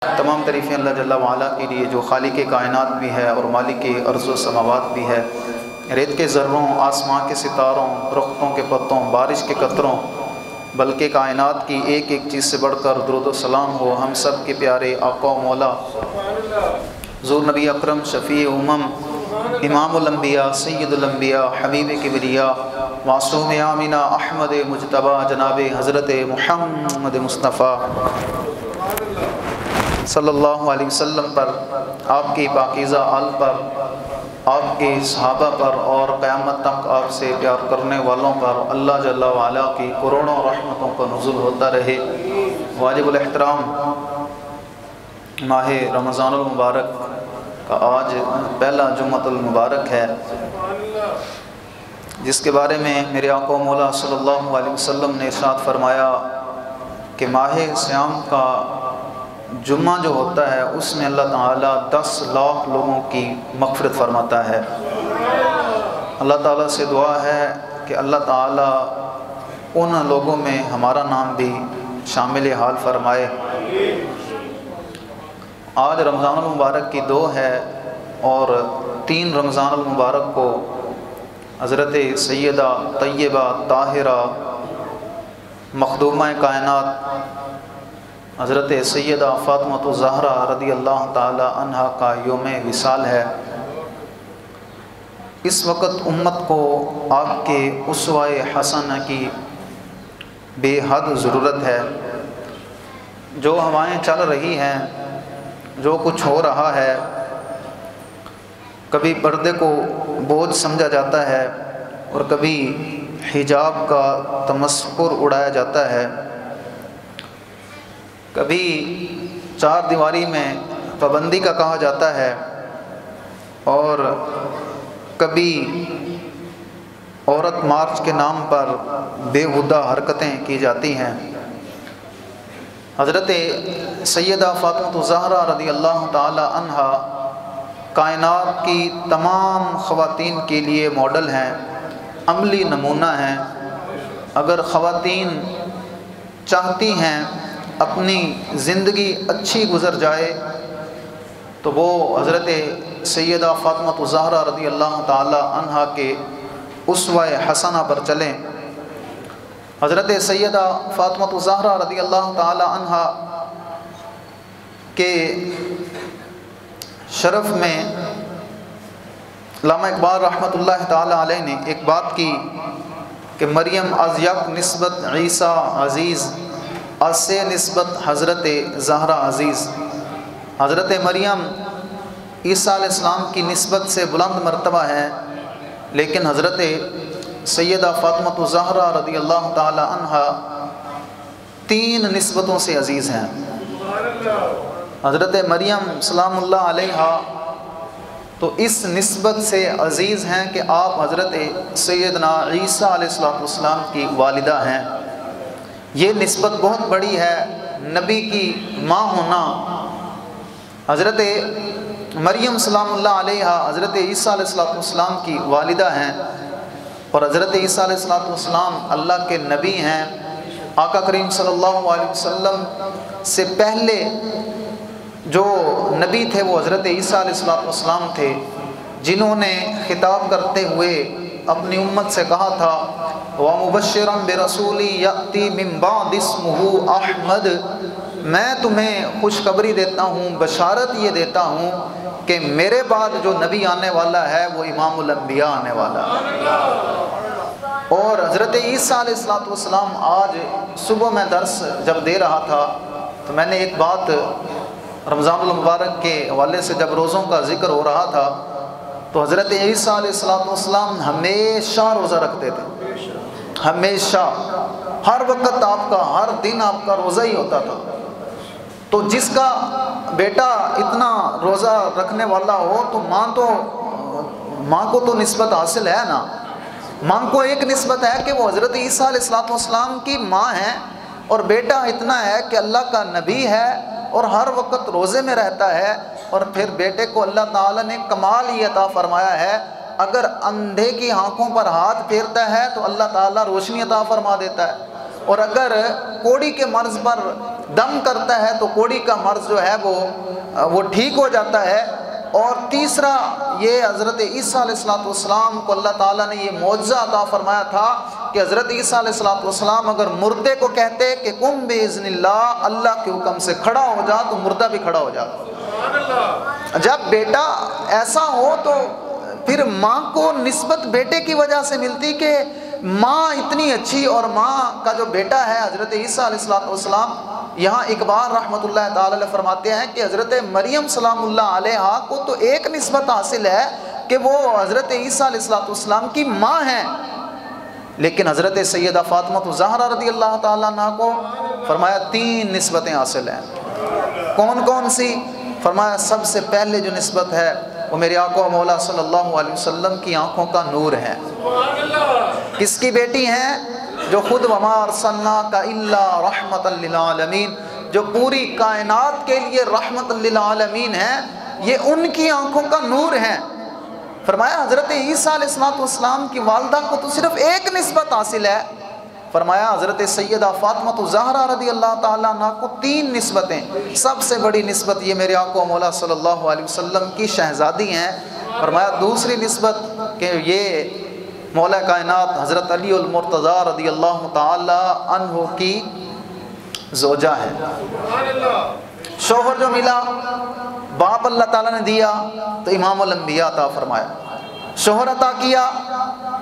تمام تعریفیں اللہ جل وعلا کے لیے جو خالق کائنات بھی ہے اور مالک ارض و سماوات بھی ہے۔ ریت کے ذروں، آسمان کے ستاروں، درختوں کے پتوں، بارش کے قطروں، بلکہ کائنات کی ایک ایک چیز سے بڑھ کر درود و سلام ہو ہم سب کے پیارے آقا و مولا حضور نبی اکرم شفیع امم امام الانبیاء سید الانبیاء حبیب کبریاء معصوم آمینہ احمد مجتبی جناب حضرت محمد مصطفیٰ صلی اللہ علیہ وسلم پر، آپ کی پاکیزہ آل پر، آپ کے صحابہ پر اور قیامت تک آپ سے پیار کرنے والوں پر اللہ جل وعلا کی کروڑوں رحمتوں کا نزول ہوتا رہے۔ واجب الاحترام ماہ رمضان المبارک کا آج پہلا جمعۃ المبارک ہے، جس کے بارے میں میرے آقا و مولا صلی اللہ علیہ وسلم نے ارشاد فرمایا کہ ماہ صیام کا جمعہ جو ہوتا ہے اس میں اللہ تعالیٰ 10 لاکھ لوگوں کی مغفرت فرماتا ہے۔ اللہ تعالیٰ سے دعا ہے کہ اللہ تعالیٰ ان لوگوں میں ہمارا نام بھی شامل حال فرمائے۔ آج رمضان المبارک کی 2 ہے اور 3 رمضان المبارک کو حضرت سیدہ طیبہ طاہرہ مخدومہ کائنات حضرت سیدہ فاطمہ الزہرا رضی اللہ تعالی عنہا کا یوم وصال ہے۔ اس وقت امت کو آپ کے اسوہ حسنہ کی بے حد ضرورت ہے۔ جو ہوائیں چل رہی ہیں، جو کچھ ہو رہا ہے، کبھی پردے کو بوجھ سمجھا جاتا ہے اور کبھی حجاب کا تمسخر اڑایا جاتا ہے، کبھی 4 دیواری میں پابندی کا کہا جاتا ہے اور کبھی عورت مارچ کے نام پر بےہودہ حرکتیں کی جاتی ہیں۔ حضرت سیدہ فاطمہ الزہرا رضی اللہ تعالی عنہا کائنات کی تمام خواتین کے لیے ماڈل ہیں، عملی نمونہ ہیں۔ اگر خواتین چاہتی ہیں اپنی زندگی اچھی گزر جائے تو وہ حضرت سیدہ فاطمہ الزہرا رضی اللہ تعالی عنہا کے اسوہ حسنہ پر چلیں۔ حضرت سیدہ فاطمہ الزہرا رضی اللہ تعالی عنہا کے شرف میں علامہ اقبال رحمۃ اللہ تعالی علیہ نے ایک بات کی کہ مریم از یک نسبت عیسیٰ عزیز، از سے نسبت حضرت زہرا عزیز۔ حضرت مریم عیسیٰ علیہ السلام کی نسبت سے بلند مرتبہ ہے، لیکن حضرت سیدہ فاطمہ الزہرا رضی اللہ تعالی عنہا 3 نسبتوں سے عزیز ہیں۔ حضرت مریم سلام اللہ علیہا تو اس نسبت سے عزیز ہیں کہ آپ حضرت سیدنا عیسیٰ علیہ السلام کی والدہ ہیں۔ یہ نسبت بہت بڑی ہے، نبی کی ماں ہونا۔ حضرت مریم سلام اللہ علیہا حضرت عیسیٰ علیہ السلام کی والدہ ہیں اور حضرت عیسیٰ علیہ السلام اللہ کے نبی ہیں۔ آقا کریم صلی اللہ علیہ وسلم سے پہلے جو نبی تھے وہ حضرت عیسیٰ علیہ السلام تھے، جنہوں نے خطاب کرتے ہوئے اپنی امت سے کہا تھا وَمُبَشِّرًا بِرَسُولٍ يَأْتِي مِن بَعْدِ اسْمُهُ احمد، میں تمہیں خوشخبری دیتا ہوں، بشارت یہ دیتا ہوں کہ میرے بعد جو نبی آنے والا ہے وہ امام الانبیاء آنے والا ہے۔ اور حضرت عیسیٰ علیہ السلام آج صبح میں درس جب دے رہا تھا تو میں نے ایک بات رمضان المبارک کے حوالے سے جب روزوں کا ذکر ہو رہا تھا تو حضرت عیسیٰ علیہ السلام ہمیشہ روزہ رکھتے تھے، ہمیشہ، ہر وقت آپ کا، ہر دن آپ کا روزہ ہی ہوتا تھا۔ تو جس کا بیٹا اتنا روزہ رکھنے والا ہو تو ماں کو تو نسبت حاصل ہے نا۔ ماں کو ایک نسبت ہے کہ وہ حضرت عیسیٰ علیہ السلام کی ماں ہے، اور بیٹا اتنا ہے کہ اللہ کا نبی ہے اور ہر وقت روزے میں رہتا ہے۔ اور پھر بیٹے کو اللہ تعالیٰ نے کمال یہ عطا فرمایا ہے، اگر اندھے کی آنکھوں پر ہاتھ پھیرتا ہے تو اللہ تعالیٰ روشنی عطا فرما دیتا ہے۔ اور اگر کوڑی کے مرض پر دم کرتا ہے تو کوڑی کا مرض جو ہے وہ ٹھیک ہو جاتا ہے۔ اور تیسرا یہ حضرت عیسیٰ علیہ السلام کو اللہ تعالیٰ نے یہ معجزہ عطا فرمایا تھا کہ حضرت عیسیٰ علیہ السلام اگر مردے کو کہتے کہ قم بإذن اللہ، اللہ کے حکم سے کھڑا ہو جا، تو مردہ بھی کھڑا ہو جاتا۔ جب بیٹا ایسا ہو تو پھر ماں کو نسبت بیٹے کی وجہ سے ملتی کہ ماں اتنی اچھی، اور ماں کا جو بیٹا ہے حضرت عیسیٰ علیہ السلام، یہاں اقبال رحمۃ اللہ تعالی علیہ فرماتے ہیں کہ حضرت مریم سلام اللہ علیہا کو تو ایک نسبت حاصل ہے کہ وہ حضرت عیسیٰ علیہ السلام کی ماں ہیں، لیکن حضرت سیدہ فاطمہ زہرا رضی اللہ تعالیٰ عنہ کو فرمایا 3 نسبتیں حاصل ہیں۔ کون کون سی؟ فرمایا سب سے پہلے جو نسبت ہے وہ میرے آقا مولا صلی اللہ علیہ وسلم کی آنکھوں کا نور ہے۔ کس کی بیٹی ہیں؟ جو خود وما ارسلناک الا رحمۃ للعالمین، جو پوری کائنات کے لیے رحمت للعالمین ہیں، یہ ان کی آنکھوں کا نور ہے۔ فرمایا حضرت عیسیٰ علیہ السلام کی والدہ کو تو صرف ایک نسبت حاصل ہے، فرمایا حضرت سیدہ فاطمہ زہرا رضی اللہ تعالیٰ عنہ کو 3 نسبتیں۔ سب سے بڑی نسبت یہ میرے آقا مولا صلی اللہ علیہ وسلم کی شہزادی ہیں۔ فرمایا دوسری نسبت کہ یہ مولا کائنات حضرت علی المرتضیٰ رضی اللہ تعالیٰ عنہ کی زوجہ ہے۔ شوہر جو ملا، باپ اللہ تعالیٰ نے دیا تو امام الانبیاء عطا فرمایا، شوہر عطا کیا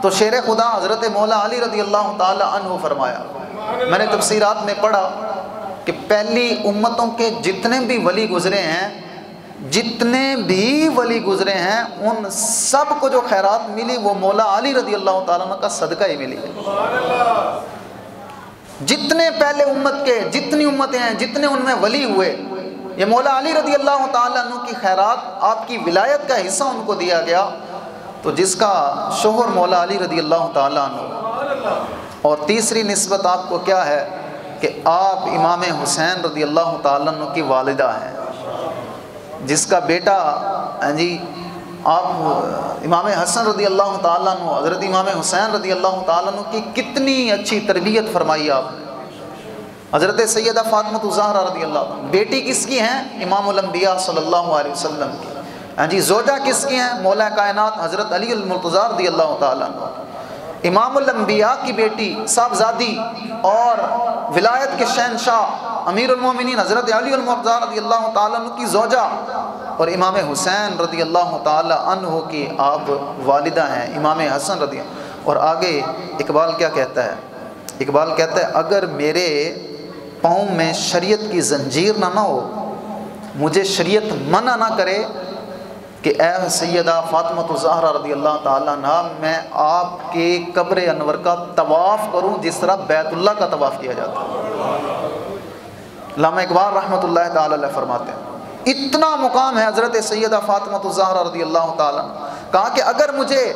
تو شیر خدا حضرت مولا علی رضی اللہ تعالیٰ عنہ فرمایا۔ میں نے تفسیرات میں پڑھا کہ پہلی امتوں کے جتنے بھی ولی گزرے ہیں، ان سب کو جو خیرات ملی وہ مولا علی رضی اللہ تعالیٰ عنہ کا صدقہ ہی ملی۔ جتنے پہلے امت کے جتنی امتیں ہیں، جتنے ان میں ولی ہوئے، یہ مولا علی رضی اللہ تعالیٰ عنہ کی خیرات، آپ کی ولایت کا حصہ ان کو دیا گیا۔ تو جس کا شوہر مولا علی رضی اللہ تعالیٰ عنہ، اور تیسری نسبت آپ کو کیا ہے کہ آپ امام حسین رضی اللہ تعالیٰ عنہ کی والدہ ہیں، جس کا بیٹا آپ امام حسن رضی اللہ تعالیٰ عنہ، حضرت امام حسین رضی اللہ تعالیٰ عنہ کی کتنی اچھی تربیت فرمائی آپ نے۔ حضرت سیدہ فاطمہ زہرا رضی اللہ عنہ بیٹی کس کی ہیں؟ امام الانبیاء صلی اللہ علیہ وسلم کی۔ زوجہ کس کی ہیں؟ مولا کائنات حضرت علی المرتضیٰ رضی اللہ تعالیٰ عنہ۔ امام الانبیاء کی بیٹی صاحبزادی اور ولایت کے شہنشاہ امیر المومنین حضرت علی المرتضیٰ رضی اللہ تعالیٰ عنہ کی زوجہ، اور امام حسین رضی اللہ تعالیٰ عنہ کی آپ والدہ ہیں، امام حسن رضی اللہ۔ اور آگے اقبال کیا کہتا ہے؟ اقبال کہتا ہے اگر میرے پاؤں میں شریعت کی زنجیر نہ ہو، مجھے شریعت منع نہ کرے کہ اے سیدہ فاطمہ زہرا رضی اللہ تعالیٰ عنہ میں آپ کے قبر انور کا طواف کروں جس طرح بیت اللہ کا طواف کیا جاتا ہے۔ علامہ اقبال رحمۃ اللہ تعالیٰ علیہ فرماتے ہیں اتنا مقام ہے حضرت سیدہ فاطمہ زہرا رضی اللہ تعالیٰ عنہ، کہا کہ اگر مجھے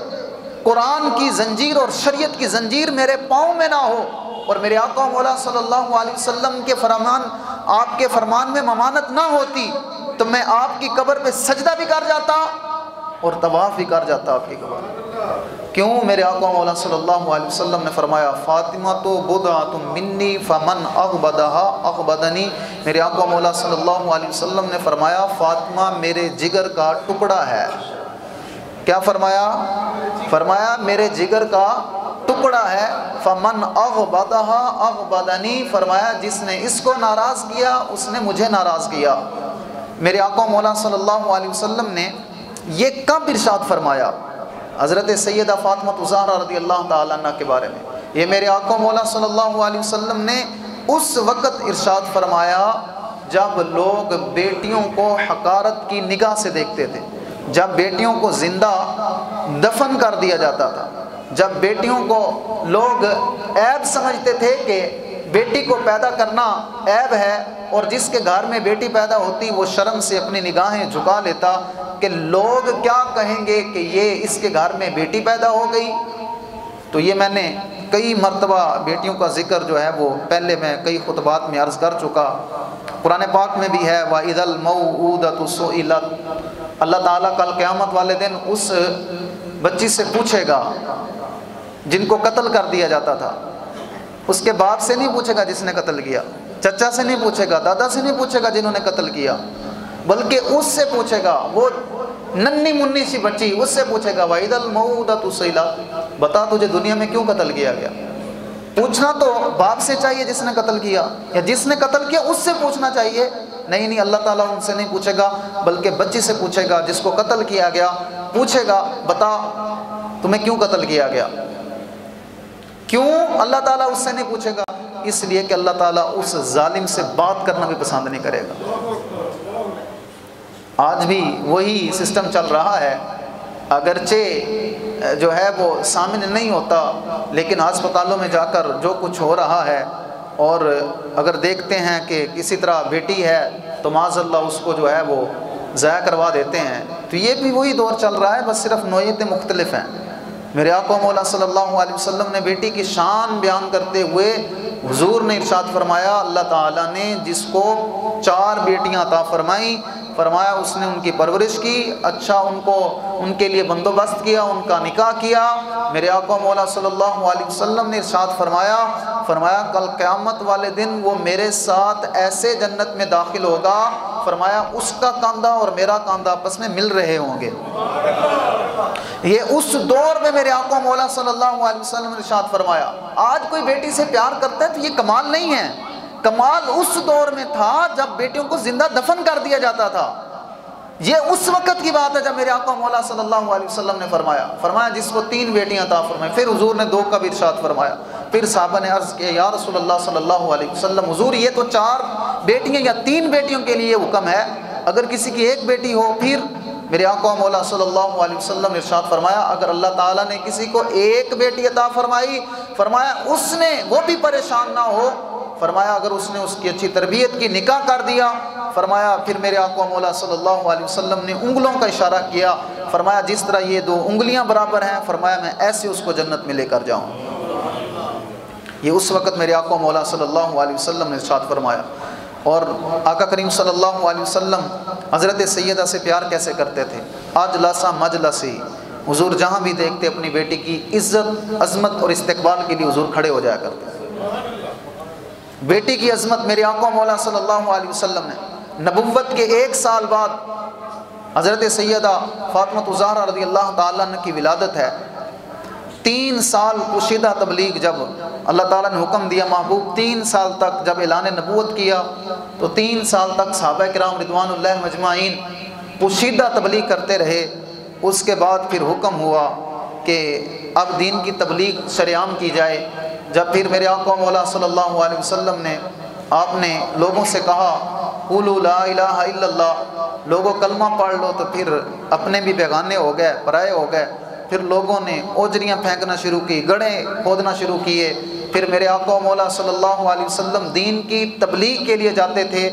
قرآن کی زنجیر اور شریعت کی زنجیر میرے پاؤں میں نہ ہو، اور میرے آقا مولا صلی اللہ علیہ وسلم کے فرمان، آپ کے فرمان میں ممانت نہ ہوتی، تو میں آپ کی قبر پہ سجدہ بھی کر جاتا اور طواف بھی کر جاتا آپ کی قبر۔ کیوں؟ میرے آقا مولا صلی اللہ علیہ وسلم نے فرمایا فاطمہ تو بضعۃ منی فمن اغبدها اغبدنی۔ میرے آقا مولا صلی اللہ علیہ وسلم نے فرمایا فاطمہ میرے جگر کا ٹکڑا ہے۔ کیا فرمایا؟ فرمایا میرے جگر کا ٹکڑا ہے۔ فمن اغبدها اغبدنی، فرمایا جس نے اس کو ناراض کیا اس نے مجھے ناراض کیا۔ میرے آقا مولا صلی اللہ علیہ وسلم نے یہ کب ارشاد فرمایا؟ حضرت سیدہ فاطمہ زہرا رضی اللہ تعالیٰ عنہ کے بارے میں یہ میرے آقا مولا صلی اللہ علیہ وسلم نے اس وقت ارشاد فرمایا جب لوگ بیٹیوں کو حقارت کی نگاہ سے دیکھتے تھے، جب بیٹیوں کو زندہ دفن کر دیا جاتا تھا، جب بیٹیوں کو لوگ عیب سمجھتے تھے کہ بیٹی کو پیدا کرنا عیب ہے، اور جس کے گھر میں بیٹی پیدا ہوتی وہ شرم سے اپنی نگاہیں جھکا لیتا کہ لوگ کیا کہیں گے کہ یہ اس کے گھر میں بیٹی پیدا ہو گئی۔ تو یہ میں نے کئی مرتبہ بیٹیوں کا ذکر جو ہے وہ پہلے میں کئی خطبات میں عرض کر چکا۔ قرآن پاک میں بھی ہے وَإِذَا الْمَوْءُودَةُ سُئِلَتْ، اللہ تعالیٰ کل قیامت والے دن اس بچی سے پوچھے گا جن کو قتل کر دیا جاتا تھا، اس کے باپ سے نہیں پوچھے گا جس نے قتل کیا، چچا سے نہیں پوچھے گا، دادا سے نہیں پوچھے گا جنہوں نے قتل کیا، بلکہ اس سے پوچھے گا، وہ ننھی منی سی بچی، اس سے پوچھے گا وَإِذَا الْمَوْءُودَةُ سُئِلَتْ، بتا تجھے دنیا میں کیوں قتل کیا گیا۔ پوچھنا تو باپ سے چاہیے جس نے قتل کیا، یا جس نے قتل کیا اس سے پوچھنا چاہیے، نہیں اللہ تعالیٰ ان سے نہیں پوچھے گا، بلکہ بچی سے پوچھے گا جس کو قتل کیا گیا، پوچھے گا بتا تمہیں کیوں قتل کیا گیا۔ کیوں اللہ تعالیٰ اس سے نہیں پوچھے گا؟ اس لیے کہ اللہ تعالیٰ اس ظالم سے بات کرنا بھی پسند نہیں کرے گا۔ آج بھی وہی سسٹم چل رہا ہے، اگرچہ جو ہے وہ سامنے نہیں ہوتا، لیکن ہسپتالوں میں جا کر جو کچھ ہو رہا ہے، اور اگر دیکھتے ہیں کہ کسی طرح بیٹی ہے تو معاذ اللہ اس کو جو ہے وہ ضائع کروا دیتے ہیں، تو یہ بھی وہی دور چل رہا ہے، بس صرف نوعیتیں مختلف ہیں۔ میرے آقا مولا صلی اللہ علیہ وسلم نے بیٹی کی شان بیان کرتے ہوئے حضور نے ارشاد فرمایا، اللہ تعالیٰ نے جس کو 4 بیٹیاں عطا فرمائیں، فرمایا اس نے ان کی پرورش کی، اچھا ان کے لیے بندوبست کیا، ان کا نکاح کیا۔ میرے آقا مولا صلی اللہ علیہ وسلم نے ارشاد فرمایا کل قیامت والے دن وہ میرے ساتھ ایسے جنت میں داخل ہوگا، فرمایا اس کا کاندھا اور میرا کاندھا آپس میں مل رہے ہوں گے۔ یہ اس دور میں میرے آقا مولا صلی اللہ علیہ وسلم نے ارشاد فرمایا۔ آج کوئی بیٹی سے پیار کرتا ہے تو یہ کمال نہیں ہے، کمال اس دور میں تھا جب بیٹیوں کو زندہ دفن کر دیا جاتا تھا۔ یہ اس وقت کی بات ہے جب میرے آقا مولا صلی اللہ علیہ وسلم نے فرمایا جس کو 3 بیٹیاں عطا فرمائیں، پھر حضور نے 2 کا بھی ارشاد فرمایا۔ پھر صحابہ نے عرض کیا یا رسول اللہ صلی اللہ علیہ وسلم، حضور یہ تو 4 بیٹیاں یا 3 بیٹیوں کے لیے حکم ہے، اگر کسی کی 1 بیٹی ہو؟ پھر میرے آقا مولا صلی اللہ علیہ وسلم نے ارشاد فرمایا اگر اللہ تعالیٰ نے کسی کو 1 بیٹی عطا فرمائی، فرمایا اس نے وہ بھی پریشان نہ ہو، فرمایا اگر اس نے اس کی اچھی تربیت کی، نکاح کر دیا، فرمایا پھر میرے آقا مولا صلی اللہ علیہ وسلم نے انگلوں کا اشارہ کیا، فرمایا جس طرح یہ 2 انگلیاں برابر ہیں، فرمایا میں ایسے اس کو جنت میں لے کر جاؤں۔ یہ اس وقت میرے آقا مولا صلی اللہ علیہ وسلم نے ارشاد فرمایا۔ اور آقا کریم صلی اللہ علیہ وسلم حضرت سیدہ سے پیار کیسے کرتے تھے؟ اجلسا مجلسی، حضور جہاں بھی دیکھتے اپنی بیٹی کی عزت عظمت اور استقبال کے لیے حضور کھڑے ہو جایا کرتے تھے۔ بیٹی کی عظمت میرے آقا مولا صلی اللہ علیہ وسلم نے نبوت کے 1 سال بعد حضرت سیدہ فاطمہ الزہرا رضی اللہ تعالیٰ عنہ کی ولادت ہے، 3 سال پوشیدہ تبلیغ، جب اللہ تعالیٰ نے حکم دیا محبوب 3 سال تک، جب اعلان نبوت کیا تو 3 سال تک صحابہ کرام رضوان اللہ مجمعین پوشیدہ تبلیغ کرتے رہے۔ اس کے بعد پھر حکم ہوا کہ اب دین کی تبلیغ شریعام کی جائے۔ جب پھر میرے آقا مولا صلی اللہ علیہ وسلم نے آپ نے لوگوں سے کہا قولوا لا الہ الا اللہ، لوگوں کلمہ پڑھ لو، تو پھر اپنے بھی بیگانے ہو گئے، پرائے ہو گئے، پھر لوگوں نے اوجریاں پھینکنا شروع کی، گڑھے کھودنا شروع کیے۔ پھر میرے آقا مولا صلی اللہ علیہ وسلم دین کی تبلیغ کے لیے جاتے تھے،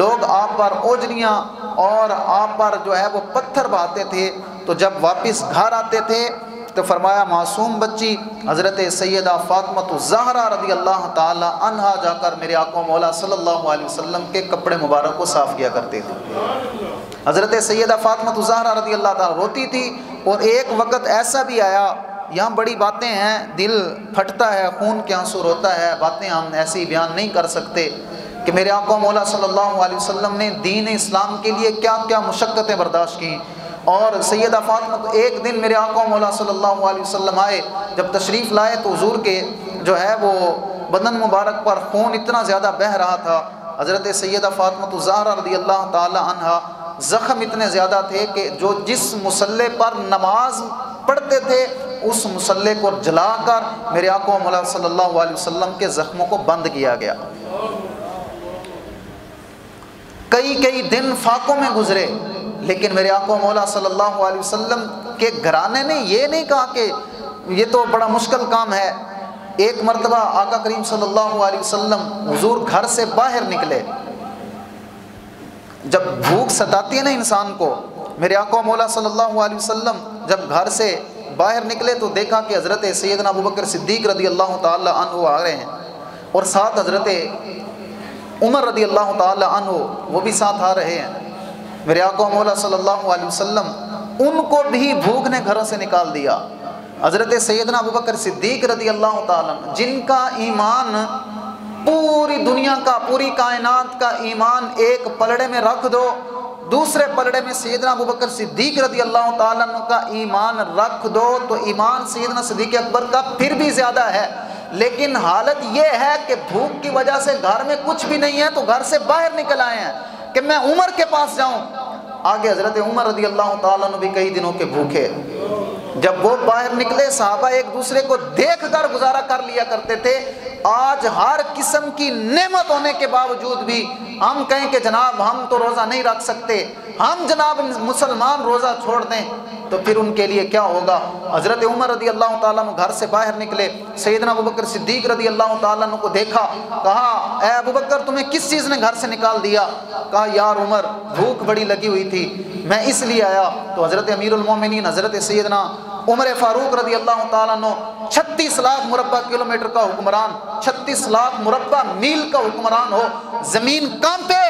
لوگ آپ پر اوجریاں اور آپ پر جو ہے وہ پتھر بہاتے تھے، تو جب واپس گھر آتے تھے تو فرمایا معصوم بچی حضرت سیدہ فاطمہ الزہرا رضی اللہ تعالی عنہا جا کر میرے آقا مولا صلی اللہ علیہ وسلم کے کپڑے مبارک کو صاف کیا کرتے تھے۔ حضرت سیدہ فاطمہ الزہرا رضی اللہ تعالی روتی تھی، اور ایک وقت ایسا بھی آیا، یہاں بڑی باتیں ہیں، دل پھٹتا ہے، خون کے آنسو روتا ہے، باتیں ہم ایسی بیان نہیں کر سکتے کہ میرے آقا مولا صلی اللہ علیہ وسلم نے دین اسلام کے لیے کیا کیا مشقتیں برداشت کی۔ اور سیدہ فاطمہ کو ایک دن میرے آقا مولا صلی اللہ علیہ وسلم آئے، جب تشریف لائے تو حضور کے جو ہے وہ بدن مبارک پر خون اتنا زیادہ بہہ رہا تھا، حضرت سیدہ فاطمہ الزہرا رضی اللہ تعالی عنہا زخم اتنے زیادہ تھے کہ جس مصلے پر نماز پڑھتے تھے اس مصلے کو جلا کر میرے آقا مولا صلی اللہ علیہ وسلم کے زخموں کو بند کیا گیا۔ کئی دن فاقوں میں گزرے، لیکن میرے آقا مولا صلی اللہ علیہ وسلم کے گھرانے نے یہ نہیں کہا کہ یہ تو بڑا مشکل کام ہے۔ ایک مرتبہ آقا کریم صلی اللہ علیہ وسلم حضور گھر سے باہر نکلے، جب بھوک ستاتی ہے نا انسان کو، میرے آقا مولا صلی اللہ علیہ وسلم جب گھر سے باہر نکلے تو دیکھا کہ حضرت سیدنا ابوبکر صدیق رضی اللہ تعالی عنہ آ رہے ہیں، اور ساتھ حضرت عمر رضی اللہ تعالی عنہ وہ بھی ساتھ آ رہے ہیں۔ میرے آقا مولا صلی اللہ علیہ وسلم ان کو بھی بھوک نے گھروں سے نکال دیا۔ حضرت سیدنا ابوبکر صدیق رضی اللہ تعالیٰ عنہ، جن کا ایمان پوری دنیا کا، پوری کائنات کا ایمان ایک پلڑے میں رکھ دو، دوسرے پلڑے میں سیدنا ابوبکر صدیق رضی اللہ تعالیٰ عنہ کا ایمان رکھ دو تو ایمان سیدنا صدیق اکبر کا پھر بھی زیادہ ہے۔ لیکن حالت یہ ہے کہ بھوک کی وجہ سے گھر میں کچھ بھی نہیں ہے تو گھر سے باہر نکل آئے ہیں کہ میں عمر کے پاس جاؤں۔ آگے حضرت عمر رضی اللہ تعالیٰ عنہ بھی کئی دنوں کے بھوکے، جب وہ باہر نکلے صحابہ ایک دوسرے کو دیکھ کر گزارا کر لیا کرتے تھے۔ آج ہر قسم کی نعمت ہونے کے باوجود بھی ہم کہیں کہ جناب ہم تو روزہ نہیں رکھ سکتے، ہم جناب مسلمان روزہ چھوڑ دیں، تو پھر ان کے لیے کیا ہوگا؟ حضرت عمر رضی اللہ تعالیٰ عنہ گھر سے باہر نکلے، سیدنا ابوبکر صدیق رضی اللہ تعالیٰ عنہ کو دیکھا، کہا اے ابوبکر تمہیں کس چیز نے گھر سے نکال دیا؟ کہا یار عمر بھوک بڑی لگی ہوئی تھی میں اس لیے آیا۔ تو حضرت امیر المومنین حضرت سیدنا عمر فاروق رضی اللہ تعالیٰ عنہ 36 لاکھ مربع کلومیٹر کا حکمران، 36 لاکھ مربع میل کا حکمران ہو، زمین کانپے،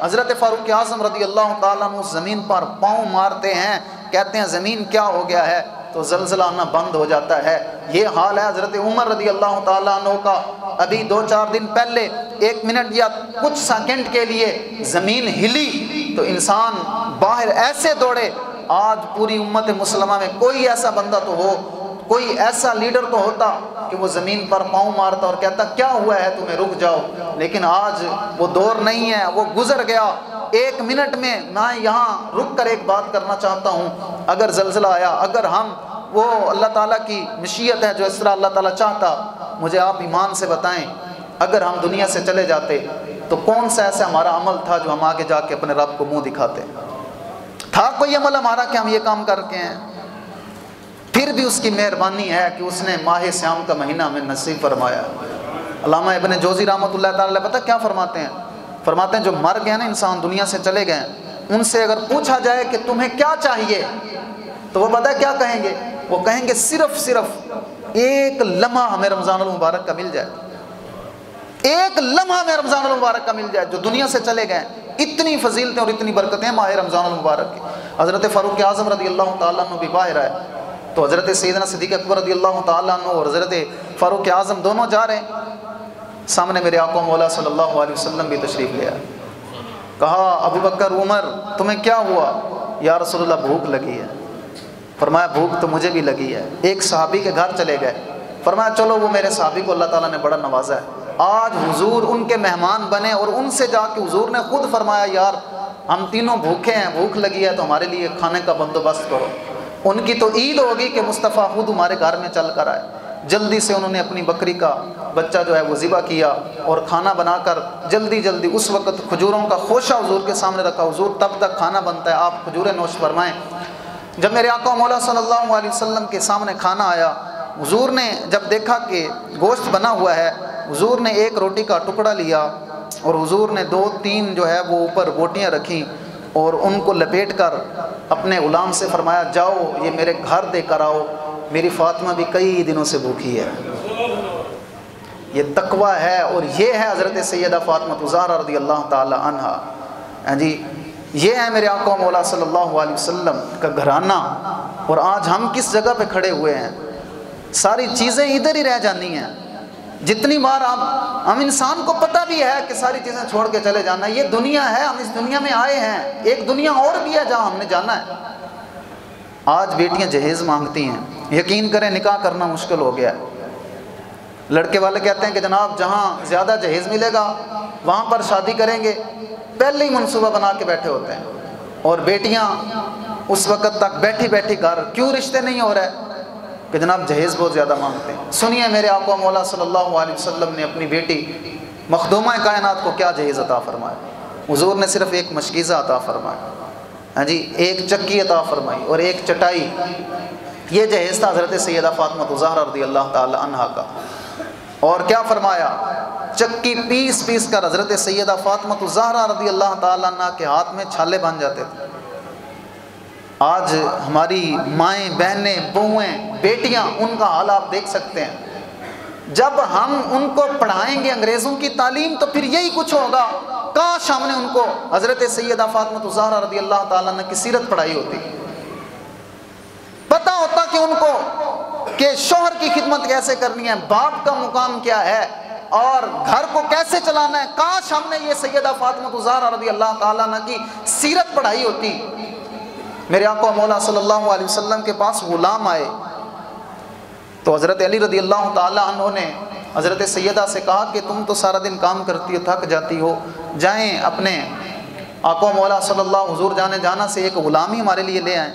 حضرت فاروق اعظم رضی اللہ تعالیٰ عنہ زمین پر پاؤں مارتے ہیں، کہتے ہیں زمین کیا ہو گیا ہے؟ تو زلزلہ آنا بند ہو جاتا ہے۔ یہ حال ہے حضرت عمر رضی اللہ تعالیٰ عنہ کا۔ ابھی 2-4 دن پہلے 1 منٹ یا کچھ سیکنڈ کے لیے زمین ہلی تو انسان باہر ایسے دوڑے۔ آج پوری امت مسلمہ میں کوئی ایسا بندہ تو ہو، کوئی ایسا لیڈر تو ہوتا کہ وہ زمین پر پاؤں مارتا اور کہتا کیا ہوا ہے تمہیں، رک جاؤ، لیکن آج وہ دور نہیں ہے، وہ گزر گیا۔ 1 منٹ میں میں یہاں رک کر ایک بات کرنا چاہتا ہوں، اگر زلزلہ آیا، اگر ہم وہ اللہ تعالیٰ کی مشیت ہے جو اس طرح اللہ تعالیٰ چاہتا، مجھے آپ ایمان سے بتائیں اگر ہم دنیا سے چلے جاتے تو کون سا ایسا ہمارا عمل تھا جو ہم آگے جا کے اپنے رب کو منہ دکھاتے؟ تھا کوئی عمل ہمارا کہ ہم یہ کام کر کے ہیں؟ پھر بھی اس کی مہربانی ہے کہ اس نے ماہ سیام کا مہینہ ہمیں نصیب فرمایا۔ علامہ ابن جوزی رحمۃ اللہ تعالیٰ پتہ کیا فرماتے ہیں؟ فرماتے ہیں جو مر گئے نا انسان، دنیا سے چلے گئے، ان سے اگر پوچھا جائے کہ تمہیں کیا چاہیے تو وہ پتہ کیا کہیں گے؟ وہ کہیں گے صرف ایک لمحہ ہمیں رمضان المبارک کا مل جائے، ایک لمحہ ہمیں رمضان المبارک کا مل جائے۔ جو دنیا سے چلے گئے، اتنی فضیلتیں اور اتنی برکتیں ماہ رمضان المبارک کی۔ حضرت فاروق اعظم رضی اللہ تعالیٰ عنہ بھی باہر آئے تو حضرت سیدنا صدیق اکبر رضی اللہ تعالیٰ عنہ اور حضرت فاروق اعظم دونوں جا رہے ہیں، سامنے میرے آقا مولا صلی اللہ علیہ وسلم بھی تشریف لے آئے۔ کہا ابو بکر عمر تمہیں کیا ہوا؟ یا رسول اللہ بھوک لگی ہے۔ فرمایا بھوک تو مجھے بھی لگی ہے۔ ایک صحابی کے گھر چلے گئے، فرمایا چلو وہ میرے صحابی کو اللہ تعالیٰ نے بڑا نوازا ہے، آج حضور ان کے مہمان بنے اور ان سے جا کے حضور نے خود فرمایا یار ہم تینوں بھوکے ہیں، بھوک لگی ہے تو ہمارے لیے کھانے کا بندوبست کرو۔ ان کی تو عید ہوگی کہ مصطفیٰ خود ہمارے گھر میں چل کر آئے۔ جلدی سے انہوں نے اپنی بکری کا بچہ جو ہے وہ ذبح کیا اور کھانا بنا کر جلدی اس وقت کھجوروں کا خوشہ حضور کے سامنے رکھا۔ حضور تب تک کھانا بنتا ہے، آپ کھجوریں نوش فرمائیں۔ جب میرے آقا مولا صلی اللہ علیہ وسلم کے سامنے کھانا آیا، حضور نے جب دیکھا کہ گوشت بنا ہوا ہے، حضور نے ایک روٹی کا ٹکڑا لیا اور حضور نے 2-3 جو ہے وہ اوپر بوٹیاں رکھیں اور ان کو لپیٹ کر اپنے غلام سے فرمایا جاؤ یہ میرے گھر دے کر آؤ، میری فاطمہ بھی کئی دنوں سے بھوکی ہے۔ یہ تقویٰ ہے اور یہ ہے حضرت سیدہ فاطمہ الزہرا رضی اللہ تعالی عنہا۔ جی یہ ہے میرے آقا مولا صلی اللہ علیہ وسلم کا گھرانہ، اور آج ہم کس جگہ پہ کھڑے ہوئے ہیں؟ ساری چیزیں ادھر ہی رہ جانی ہیں۔ جتنی بار ہم انسان کو پتہ بھی ہے کہ ساری چیزیں چھوڑ کے چلے جانا ہے، یہ دنیا ہے، ہم اس دنیا میں آئے ہیں، ایک دنیا اور بھی ہے جہاں ہم نے جانا ہے۔ آج بیٹیاں جہیز مانگتی ہیں، یقین کریں نکاح کرنا مشکل ہو گیا ہے۔ لڑکے والے کہتے ہیں کہ جناب جہاں زیادہ جہیز ملے گا وہاں پر شادی کریں گے، پہلے ہی منصوبہ بنا کے بیٹھے ہوتے ہیں، اور بیٹیاں اس وقت تک بیٹھی بیٹھی گھر کیوں رشتے نہیں ہو رہے کہ جناب جہیز بہت زیادہ مانگتے ہیں۔ سنیے میرے آقا مولا صلی اللہ علیہ وسلم نے اپنی بیٹی مخدومہ کائنات کو کیا جہیز عطا فرمایا۔ حضور نے صرف ایک مشکیزہ عطا فرمایا، ہاں جی، ایک چکی عطا فرمائی اور ایک چٹائی۔ یہ جہیز تھا حضرت سیدہ فاطمہ الزہرا رضی اللہ تعالی عنہا کا۔ اور کیا فرمایا؟ چکی پیس کر حضرت سیدہ فاطمہ الزہرا رضی اللہ تعالی عنہا کے ہاتھ میں چھالے بن جاتے تھے۔ آج ہماری مائیں، بہنیں، بہویں، بیٹیاں، ان کا حال آپ دیکھ سکتے ہیں۔ جب ہم ان کو پڑھائیں گے انگریزوں کی تعلیم تو پھر یہی کچھ ہوگا۔ کاش ہم نے ان کو حضرت سیدہ فاطمہ الزہرا رضی اللہ تعالیٰ عنہ کی سیرت پڑھائی ہوتی، پتہ ہوتا کہ ان کو کہ شوہر کی خدمت کیسے کرنی ہے، باپ کا مقام کیا ہے، اور گھر کو کیسے چلانا ہے۔ کاش ہم نے یہ سیدہ فاطمہ الزہرا رضی اللہ تعالیٰ عنہ کی سیرت پڑھائی ہوتی۔ میرے آقا مولا صلی اللہ علیہ وسلم کے پاس غلام آئے تو حضرت علی رضی اللہ تعالیٰ عنہ نے حضرت سیدہ سے کہا کہ تم تو سارا دن کام کرتی ہو، تھک جاتی ہو، جائیں اپنے آقا مولا صلی اللہ حضور جانا سے ایک غلامی ہمارے لیے لے آئیں۔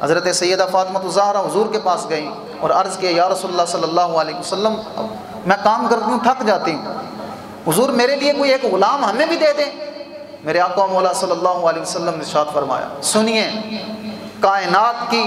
حضرت سیدہ فاطمہ الزہرا حضور کے پاس گئیں اور عرض کیا یا رسول اللہ صلی اللہ علیہ وسلم میں کام کرتی ہوں، تھک جاتی ہوں، حضور میرے لیے کوئی ایک غلام ہمیں بھی دے دیں۔ میرے آقا مولا صلی اللہ علیہ وسلم نے ارشاد فرمایا، سنیے کائنات کی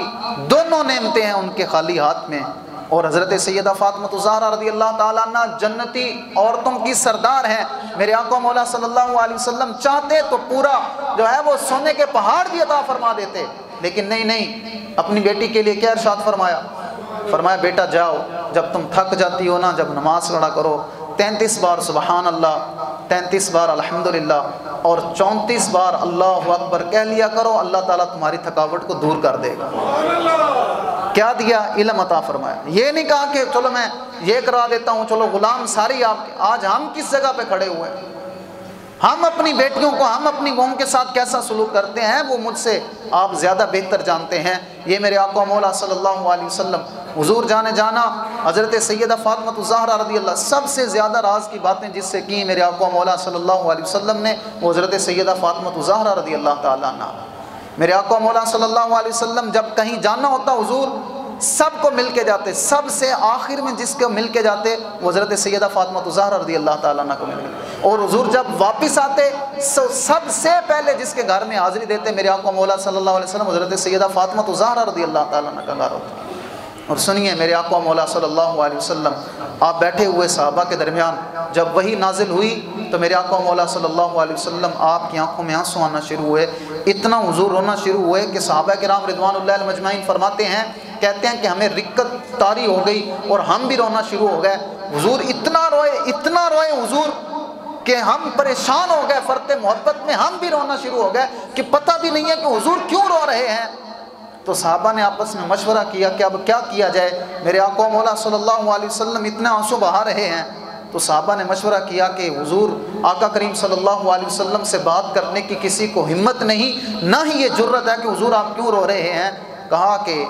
دونوں نعمتیں ہیں ان کے خالی ہاتھ میں، اور حضرت سیدہ فاطمہ الزہرا رضی اللہ تعالیٰ عنہ جنتی عورتوں کی سردار ہیں۔ میرے آقا مولا صلی اللہ علیہ وسلم چاہتے تو پورا جو ہے وہ سونے کے پہاڑ بھی عطا فرما دیتے، لیکن نہیں، اپنی بیٹی کے لیے کیا ارشاد فرمایا؟ فرمایا بیٹا جاؤ، جب تم تھک جاتی ہو نا، جب نماز پڑھا کرو 33 بار سبحان اللہ، 33 بار الحمدللہ اور 34 بار اللہ اکبر کہہ لیا کرو، اللہ تعالیٰ تمہاری تھکاوٹ کو دور کر دے گا۔ کیا دیا؟ علم عطا فرمایا۔ یہ نہیں کہا کہ چلو میں یہ کرا دیتا ہوں، چلو غلام ساری آپ کے۔ آج ہم کس جگہ پہ کھڑے ہوئے ہیں؟ ہم اپنی بیٹیوں کو، ہم اپنی قوم کے ساتھ کیسا سلوک کرتے ہیں وہ مجھ سے آپ زیادہ بہتر جانتے ہیں۔ یہ میرے آقا مولا صلی اللہ علیہ وسلم حضور جانا حضرت سیدہ فاطمہ الزہرا رضی اللہ، سب سے زیادہ راز کی باتیں جس سے کی میرے آقا مولا صلی اللہ علیہ وسلم نے، وہ حضرت سیدہ فاطمہ الزہرا رضی اللہ تعالیٰ عنہ۔ میرے آقا مولا صلی اللہ علیہ وسلم جب کہیں جانا ہوتا حضور سب کو مل کے جاتے، سب سے آخر میں جس کو مل کے جاتے وہ حضرت سیدہ فاطمہ الزہرا رضی اللہ تعالیٰ عنہ کو مل کے، اور حضور جب واپس آتے سب سے پہلے جس کے گھر میں حاضری دیتے میرے آقا مولا صلی اللہ علیہ وسلم حضرت سیدہ فاطمہ الزہرا رضی اللہ تعالیٰ عنہ کا گھر ہوتا۔ اور سنیے میرے آقا مولا صلی اللہ علیہ وسلم آپ بیٹھے ہوئے صحابہ کے درمیان جب وحی نازل ہوئی تو میرے آقا مولا صلی اللہ علیہ وسلم آپ کی آنکھوں میں آنسو آنا شروع ہوئے، اتنا حضور رونا شروع ہوئے کہ صحابہ کرام رضوان اللہ علیہم اجمعین فرماتے ہیں، کہتے ہیں کہ ہمیں رکت طاری ہو گئی اور ہم بھی رونا شروع ہو گئے۔ حضور اتنا روئے حضور کہ ہم پریشان ہو گئے، فرط محبت میں ہم بھی رونا شروع ہو گئے کہ پتہ بھی نہیں ہے کہ حضور کیوں رو رہے ہیں۔ تو صحابہ نے آپس میں مشورہ کیا کہ اب کیا کیا جائے، میرے آقا مولا صلی اللہ علیہ وسلم اتنے آنسو بہا رہے ہیں۔ تو صحابہ نے مشورہ کیا کہ حضور آقا کریم صلی اللہ علیہ وسلم سے بات کرنے کی کسی کو ہمت نہیں، نہ ہی یہ جرت ہے کہ حضور آپ کیوں رو رہے ہیں۔ کہا کہ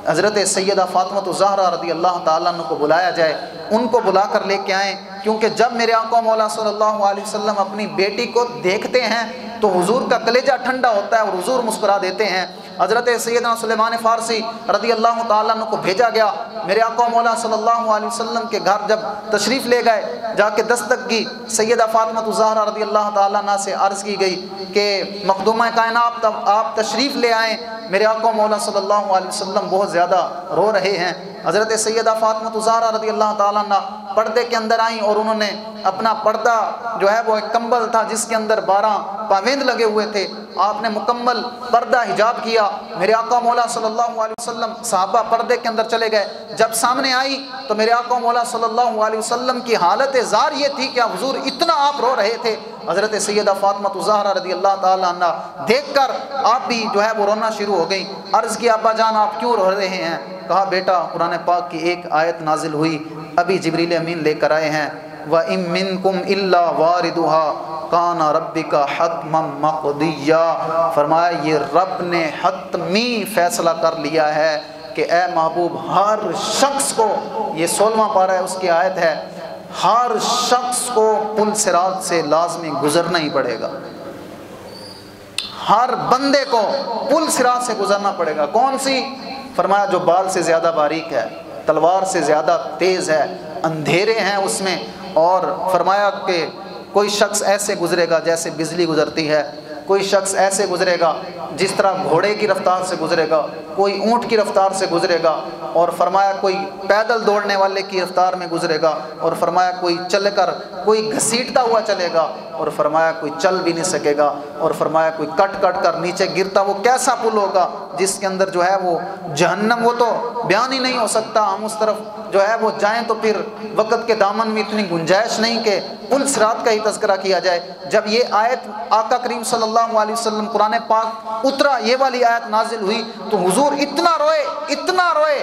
حضرت سیدہ فاطمہ الزہرا رضی اللہ تعالیٰ عنہ کو بلایا جائے، ان کو بلا کر لے کے آئیں، کیونکہ جب میرے آقا مولا صلی اللہ علیہ وسلم اپنی بیٹی کو دیکھتے ہیں تو حضور کا کلیجہ ٹھنڈا ہوتا ہے اور حضور مسکرا دیتے ہیں۔ حضرت سیدنا سلیمان فارسی رضی اللہ تعالیٰ عنہ کو بھیجا گیا، میرے آقا مولا صلی اللہ علیہ وسلم کے گھر جب تشریف لے گئے، جا کے دستک کی، سیدہ فاطمہ الزہرا رضی اللہ تعالیٰ عنہ سے عرض کی گئی کہ مخدومہ کائنات آپ تشریف لے آئیں، میرے آقا مولا صلی اللہ علیہ وسلم بہت زیادہ رو رہے ہیں۔ حضرت سیدہ فاطمہ الزہرا رضی اللہ تعالیٰ عنہ پردے کے اندر آئیں اور انہوں نے اپنا پردہ جو ہے وہ ایک کمبل تھا جس کے اندر 12 پاویند لگے ہوئے تھے، آپ نے مکمل پردہ حجاب کیا۔ میرے آقا مولا صلی اللہ علیہ وسلم صحابہ پردے کے اندر چلے گئے، جب سامنے آئی تو میرے آقا مولا صلی اللہ علیہ وسلم کی حالت زار یہ تھی کہ حضور اتنا آپ رو رہے تھے۔ حضرت سیدہ فاطمہ الزہرا رضی اللہ تعالیٰ عنہ دیکھ کر آپ بھی جو ہے وہ رونا شروع ہو گئی۔ عرض کیا ابا جان آپ کیوں رو رہے ہیں؟ کہا بیٹا قرآن پاک کی ایک آیت نازل ہوئی، ابھی جبریل امین لے کر آئے ہیں، وَإِن مِّنكُمْ إِلَّا وَارِدُهَا كَانَ رَبِّكَ حَتْمًا مَّقْضِيًّا، فرمایا یہ رب نے حتمی فیصلہ کر لیا ہے کہ اے محبوب ہر شخص کو، یہ 16واں پارہ ہے اس کی آیت ہے، ہر شخص کو پل صراط سے لازمی گزرنا ہی پڑے گا، ہر بندے کو پل صراط سے گزرنا پڑے گا۔ کون سی؟ فرمایا جو بال سے زیادہ باریک ہے، تلوار سے زیادہ تیز ہے، اندھیرے ہیں اس میں، اور فرمایا کہ کوئی شخص ایسے گزرے گا جیسے بجلی گزرتی ہے، کوئی شخص ایسے گزرے گا جس طرح گھوڑے کی رفتار سے گزرے گا، کوئی اونٹ کی رفتار سے گزرے گا، اور فرمایا کوئی پیدل دوڑنے والے کی رفتار میں گزرے گا، اور فرمایا کوئی چل کر کوئی گھسیٹتا ہوا چلے گا، اور فرمایا کوئی چل بھی نہیں سکے گا، اور فرمایا کوئی کٹ کٹ کر نیچے گرتا، وہ کیسا پل ہوگا جس کے اندر جو ہے وہ جہنم، وہ تو بیان ہی نہیں ہو سکتا۔ ہم اس طرف جو ہے وہ جائیں تو پھر وقت کے دامن میں اتنی گنجائش نہیں کہ پل صراط کا ہی تذکرہ کیا جائے۔ جب یہ آیت آقا کریم صلی اللہ علیہ وسلم قرآن پاک اترا، یہ والی آیت نازل ہوئی تو حضور اتنا روئے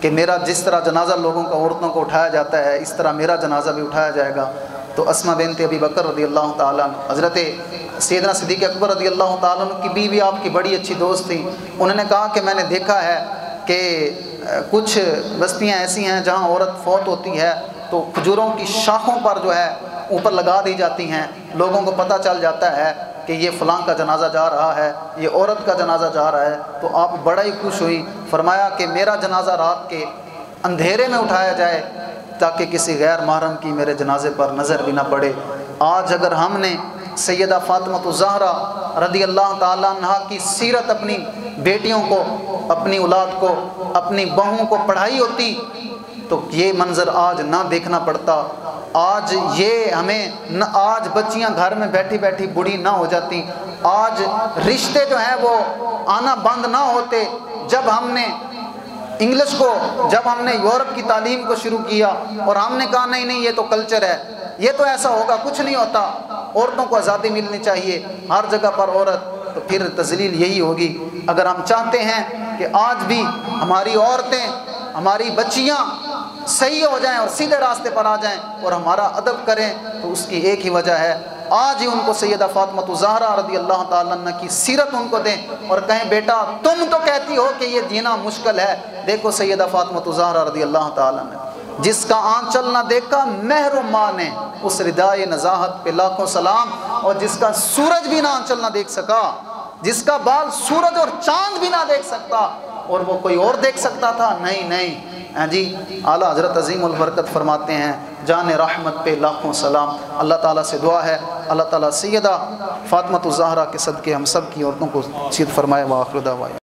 کہ میرا جس طرح جنازہ لوگوں کا عورتوں کو اٹھایا جاتا ہے اس طرح میرا جنازہ بھی اٹھایا جائے گا۔ تو اسماء بنت ابی بکر رضی اللہ تعالیٰ عنہ، حضرت سیدنا صدیق اکبر رضی اللہ تعالیٰ عنہ کی بیوی آپ کی بڑی اچھی دوست تھی، انہوں نے کہا کہ میں نے دیکھا ہے کہ کچھ بستیاں ایسی ہیں جہاں عورت فوت ہوتی ہے تو کھجوروں کی شاخوں پر جو ہے اوپر لگا دی جاتی ہیں، لوگوں کو پتہ چل جاتا ہے کہ یہ فلاں کا جنازہ جا رہا ہے، یہ عورت کا جنازہ جا رہا ہے۔ تو آپ بڑا ہی خوش ہوئی، فرمایا کہ میرا جنازہ رات کے اندھیرے میں اٹھایا جائے تاکہ کسی غیر محرم کی میرے جنازے پر نظر بھی نہ پڑے۔ آج اگر ہم نے سیدہ فاطمہ الزہرا رضی اللہ تعالیٰ عنہ کی سیرت اپنی بیٹیوں کو، اپنی اولاد کو، اپنی بہوؤں کو پڑھائی ہوتی تو یہ منظر آج نہ دیکھنا پڑتا۔ آج یہ ہمیں آج بچیاں گھر میں بیٹھی بیٹھی بوڑھی نہ ہو جاتی، آج رشتے جو ہیں وہ آنا بند نہ ہوتے۔ جب ہم نے انگلش کو، جب ہم نے یورپ کی تعلیم کو شروع کیا اور ہم نے کہا نہیں نہیں یہ تو کلچر ہے، یہ تو ایسا ہوگا، کچھ نہیں ہوتا، عورتوں کو آزادی ملنی چاہیے ہر جگہ پر عورت، تو پھر تذلیل یہی ہوگی۔ اگر ہم چاہتے ہیں کہ آج بھی ہماری عورتیں، ہماری بچیاں صحیح ہو جائیں اور سیدھے راستے پر آ جائیں اور ہمارا ادب کریں تو اس کی ایک ہی وجہ ہے، آج ہی ان کو سیدہ فاطمہ الزہرا رضی اللہ تعالیٰ عنہ کی سیرت ان کو دیں اور کہیں بیٹا تم تو کہتی ہو کہ یہ جینا مشکل ہے، دیکھو سیدہ فاطمہ الزہرا رضی اللہ تعالیٰ عنہ جس کا آنچل نہ دیکھا مہر و ماں نے، اس ردائے نزاہت پہ لاکھوں سلام، اور جس کا سورج بھی نہ آنچل نہ دیکھ سکا، جس کا بال سورج اور چاند بھی نہ دیکھ سکتا، اور وہ کوئی اور دیکھ سکتا تھا؟ نہیں نہیں جی۔ اعلیٰ حضرت عظیم البرکت فرماتے ہیں جان رحمت پہ لاکھوں سلام۔ اللہ تعالیٰ سے دعا ہے اللہ تعالیٰ سیدہ فاطمہ الزہرا کے صدقے ہم سب کی عورتوں کو نصیب فرمائے۔ وآخر دعوانا